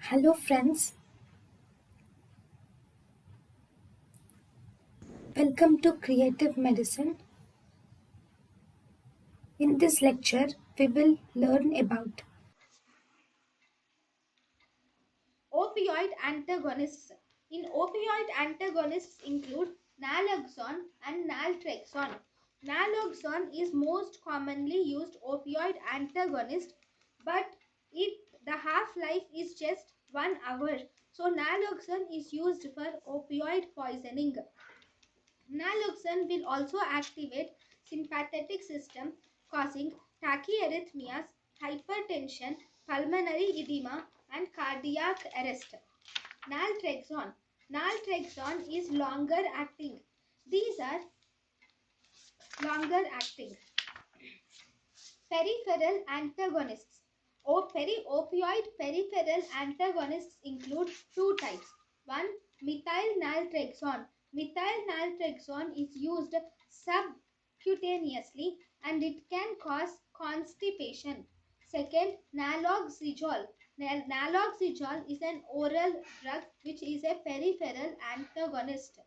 Hello, friends. Welcome to Creative Medicine. In this lecture, we will learn about Opioid antagonists. In opioid antagonists include naloxone and naltrexone. Naloxone is most commonly used opioid antagonist, but the half-life is just 1 hour. So naloxone is used for opioid poisoning. Naloxone will also activate sympathetic system, causing tachyarrhythmias, hypertension, pulmonary edema, and cardiac arrest. Naltrexone. Naltrexone is longer acting. These are longer acting. Peripheral antagonists. Opioid peripheral antagonists include two types. One, methyl naltrexone. Methyl naltrexone is used subcutaneously and it can cause constipation. Second, naloxegol. Naloxegol is an oral drug which is a peripheral antagonist.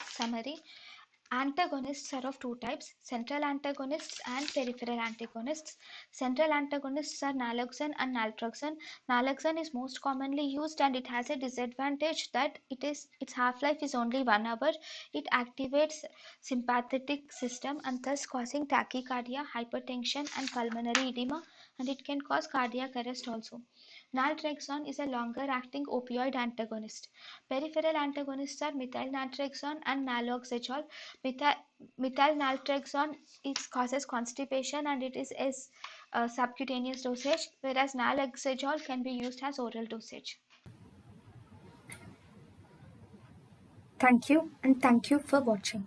Summary. Antagonists are of two types, central antagonists and peripheral antagonists. Central antagonists are naloxone and naltrexone. Naloxone is most commonly used and it has a disadvantage that its half-life is only 1 hour. It activates sympathetic system and thus causing tachycardia, hypertension and pulmonary edema, and it can cause cardiac arrest also. Naltrexone is a longer-acting opioid antagonist. Peripheral antagonists are methyl naltrexone and naloxegol. Methyl naltrexone causes constipation and it is a subcutaneous dosage, whereas naloxegol can be used as oral dosage. thank you and thank you for watching.